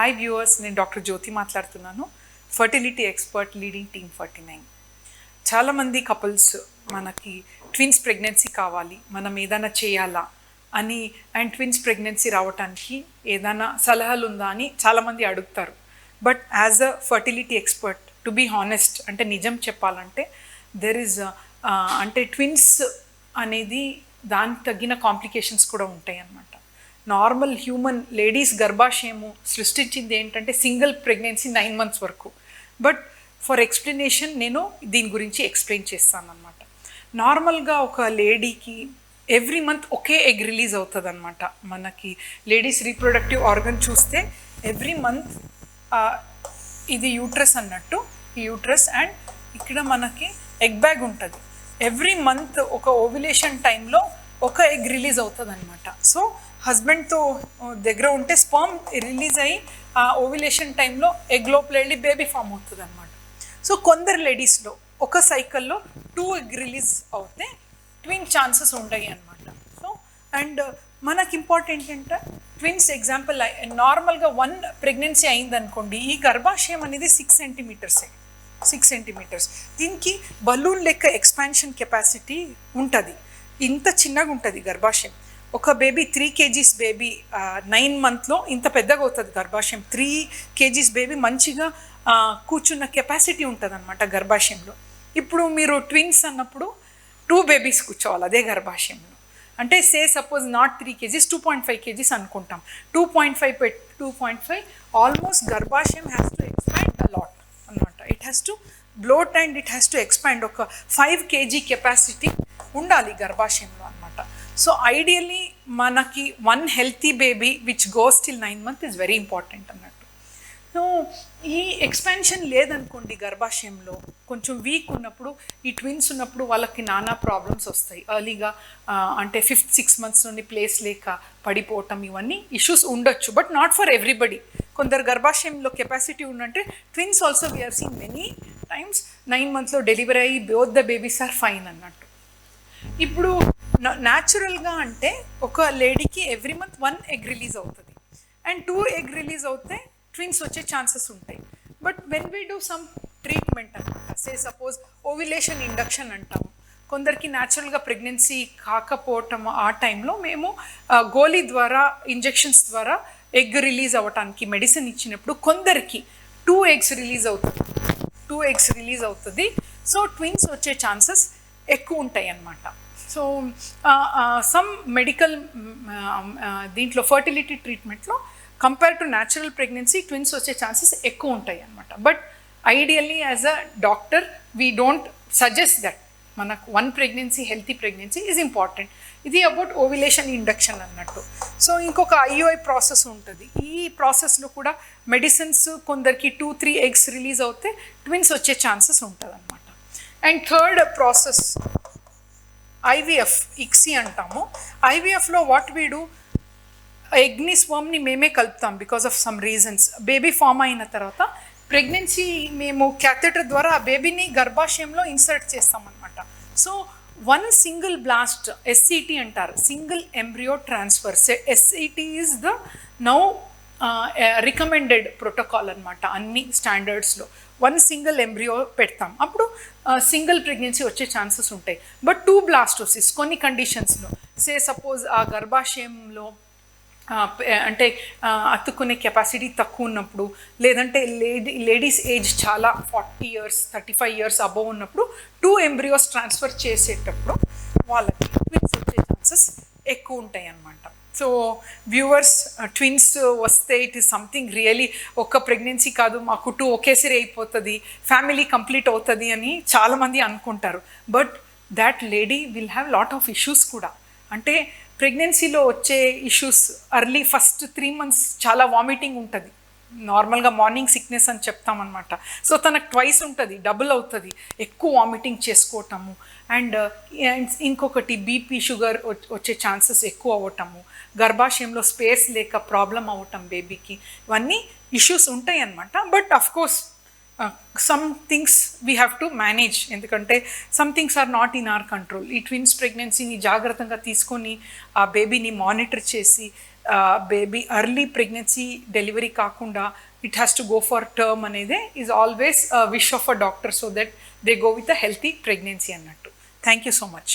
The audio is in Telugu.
హాయ్ వ్యూవర్స్, నేను డాక్టర్ జ్యోతి మాట్లాడుతున్నాను, ఫర్టిలిటీ ఎక్స్పర్ట్, లీడింగ్ టీమ్ 49. చాలామంది కపుల్స్ మనకి ట్విన్స్ ప్రెగ్నెన్సీ కావాలి, మనం ఏదైనా చేయాలా అని అండ్ ట్విన్స్ ప్రెగ్నెన్సీ రావడానికి ఏదైనా సలహాలు ఉందా అని చాలామంది అడుగుతారు. But as a fertility expert, to be honest, అంటే నిజం చెప్పాలంటే దెర్ ఈజ్ అంటే ట్విన్స్ అనేది దానికి తగిన కాంప్లికేషన్స్ కూడా ఉంటాయి అన్నమాట. నార్మల్ హ్యూమన్ లేడీస్ గర్భాశయము సృష్టించింది ఏంటంటే సింగిల్ ప్రెగ్నెన్సీ 9 months వరకు. బట్ ఫర్ ఎక్స్ప్లెనేషన్ నేను దీని గురించి ఎక్స్ప్లెయిన్ చేస్తాను అనమాట. నార్మల్గా ఒక లేడీకి ఎవ్రీ మంత్ ఒకే ఎగ్ రిలీజ్ అవుతుంది అనమాట. మనకి లేడీస్ రీప్రొడక్టివ్ ఆర్గన్ చూస్తే ఎవ్రీ మంత్ ఇది యూట్రస్ అన్నట్టు, ఈ యూట్రస్ అండ్ ఇక్కడ మనకి ఎగ్ బ్యాగ్ ఉంటుంది. ఎవ్రీ మంత్ ఒక ఓవ్యులేషన్ టైంలో ఒక ఎగ్ రిలీజ్ అవుతుంది అనమాట. సో హస్బెండ్తో దగ్గర ఉంటే స్పర్మ్ రిలీజ్ అయ్యి ఆ ఓవ్యులేషన్ టైంలో ఎగ్ లోపల వెళ్ళి బేబీ ఫామ్ అవుతుంది అనమాట. సో కొందరు లేడీస్లో ఒక సైకిల్లో 2 ఎగ్ రిలీజ్ అవుతే ట్విన్ ఛాన్సెస్ ఉంటాయి అనమాట. సో అండ్ మనకి ఇంపార్టెంట్ ఏంటంటే ట్విన్స్ ఎగ్జాంపుల్ నార్మల్గా 1 ప్రెగ్నెన్సీ అయిందనుకోండి, ఈ గర్భాశయం అనేది 6 centimeters. దీనికి బలూన్ లెక్క ఎక్స్పాన్షన్ కెపాసిటీ ఉంటుంది. ఇంత చిన్నగా ఉంటుంది గర్భాశయం. ఒక బేబీ 3 kgs బేబీ 9 months ఇంత పెద్దగా అవుతుంది గర్భాశయం. 3 kgs బేబీ మంచిగా కూర్చున్న కెపాసిటీ ఉంటుంది అనమాట గర్భాశయంలో. ఇప్పుడు మీరు ట్విన్స్ అన్నప్పుడు 2 babies కూర్చోవాలి అదే గర్భాశయంలో. అంటే సపోజ్ నాట్ 3 kgs, 2.5 kgs అనుకుంటాం. 2.5 ఆల్మోస్ట్ గర్భాశయం హ్యాస్ టు ఎక్స్పాండ్ అలాట్ అనమాట. It has to blot and it has to expand. ఒక 5 kg కెపాసిటీ ఉండాలి గర్భాశయంలో అనమాట. సో ఐడియల్లీ మనకి 1 healthy baby which goes till 9 months is very important అన్నట్టు. సో ఈ ఎక్స్పాన్షన్ లేదనుకోండి గర్భాశయంలో, కొంచెం వీక్ ఉన్నప్పుడు, ఈ ట్విన్స్ ఉన్నప్పుడు వాళ్ళకి నానా ప్రాబ్లమ్స్ వస్తాయి. ఎర్లీగా అంటే 5th 6 months నుండి ప్లేస్ లేక పడిపోవటం, ఇవన్నీ ఇష్యూస్ ఉండొచ్చు. But not for everybody. కొందరు గర్భాశయంలో కెపాసిటీ ఉందంటే twins also we have seen many times 9 months delivery అయ్యి both the babies are fine అన్నట్టు. ఇప్పుడు న్యాచురల్గా అంటే ఒక లేడీకి ఎవ్రీ మంత్ 1 egg రిలీజ్ అవుతుంది అండ్ 2 egg రిలీజ్ అవుతే ట్విన్స్ వచ్చే ఛాన్సెస్ ఉంటాయి. But when we do some treatment అనమాట, సపోజ్ ఓవ్యులేషన్ ఇండక్షన్ అంటాము. కొందరికి న్యాచురల్గా ప్రెగ్నెన్సీ కాకపోవటం, ఆ టైంలో మేము గోళీ ద్వారా, ఇంజెక్షన్స్ ద్వారా ఎగ్ రిలీజ్ అవ్వటానికి మెడిసిన్ ఇచ్చినప్పుడు కొందరికి 2 eggs రిలీజ్ అవుతుంది. సో ట్విన్స్ వచ్చే ఛాన్సెస్ ఎక్కువ ఉంటాయి అన్నమాట. సో సమ్ మెడికల్ దీంట్లో ఫర్టిలిటీ ట్రీట్మెంట్లో compare to natural pregnancy twins వచ్చే ఛాన్సెస్ ఎక్కువ ఉంటాయి అన్నమాట. But ideally as a doctor we don't suggest that. మనకు 1 pregnancy healthy pregnancy is important. ఇది అబౌట్ ఓవ్యులేషన్ ఇండక్షన్ అన్నట్టు. సో ఇంకొక IUI ప్రాసెస్ ఉంటుంది. ఈ ప్రాసెస్లో కూడా మెడిసిన్స్ కొందరికి 2-3 eggs రిలీజ్ అవుతే ట్విన్స్ వచ్చే ఛాన్సెస్ ఉంటుంది అనమాట. And third process IVF, ICSI అంటాము. IVFలో వాట్ వీ డూ, ఎగ్ని స్పర్మ్ని మేమే కలుపుతాం because of some reasons. Baby form అయిన తర్వాత ప్రెగ్నెన్సీ మేము క్యాథెటర్ ద్వారా ఆ బేబీని గర్భాశయంలో ఇన్సర్ట్ చేస్తాం అనమాట. సో 1 single blast, SCT అంటారు, single embryo transfer. SCT is the now recommended protocol అనమాట. అన్ని స్టాండర్డ్స్లో 1 single ఎంబ్రియో పెడతాం. అప్పుడు సింగిల్ ప్రెగ్నెన్సీ వచ్చే ఛాన్సెస్ ఉంటాయి. బట్ 2 blastosis కొన్ని కండిషన్స్లో, సపోజ్ ఆ గర్భాశయంలో అంటే అతుక్కునే కెపాసిటీ తక్కువ ఉన్నప్పుడు, లేదంటే లేడీస్ ఏజ్ చాలా 40 years 35 years అబోవ్ ఉన్నప్పుడు 2 embryos ట్రాన్స్ఫర్ చేసేటప్పుడు వాళ్ళకి ట్విన్స్ వచ్చే ఛాన్సెస్ ఎక్కువ ఉంటాయి అన్నమాట. సో వ్యూవర్స్, ట్విన్స్ వస్తే ఇట్ ఈస్ సంథింగ్ రియలీ, ఒక్క ప్రెగ్నెన్సీ కాదు, మాకు 2 ఒకేసారి అయిపోతుంది, ఫ్యామిలీ కంప్లీట్ అవుతుంది అని చాలామంది అనుకుంటారు. But that lady will have lot of issues కూడా. అంటే ప్రెగ్నెన్సీలో వచ్చే ఇష్యూస్, ఎర్లీ ఫస్ట్ 3 months చాలా వామిటింగ్ ఉంటుంది. నార్మల్గా మార్నింగ్ సిక్నెస్ అని చెప్తామన్నమాట. సో తనకు ట్వైస్ ఉంటుంది, డబుల్ అవుతుంది, ఎక్కువ వామిటింగ్ చేసుకోవటము. అండ్ ఇంకొకటి బీపీ, షుగర్ వచ్చే ఛాన్సెస్ ఎక్కువ అవ్వటము, గర్భాశయంలో స్పేస్ లేక ప్రాబ్లం అవ్వటం బేబీకి, ఇవన్నీ ఇష్యూస్ ఉంటాయి అన్నమాట. But of course some things we have to manage, ఎందుకంటే some things are not in our control. ఈ ట్విన్స్ ప్రెగ్నెన్సీని జాగ్రత్తగా తీసుకొని ఆ బేబీని మానిటర్ చేసి బేబీ ఎర్లీ ప్రెగ్నెన్సీ డెలివరీ కాకుండా it has to go for term అనేది is always wish of a doctor so that they go with a healthy pregnancy అన్నట్టు. Thank you so much.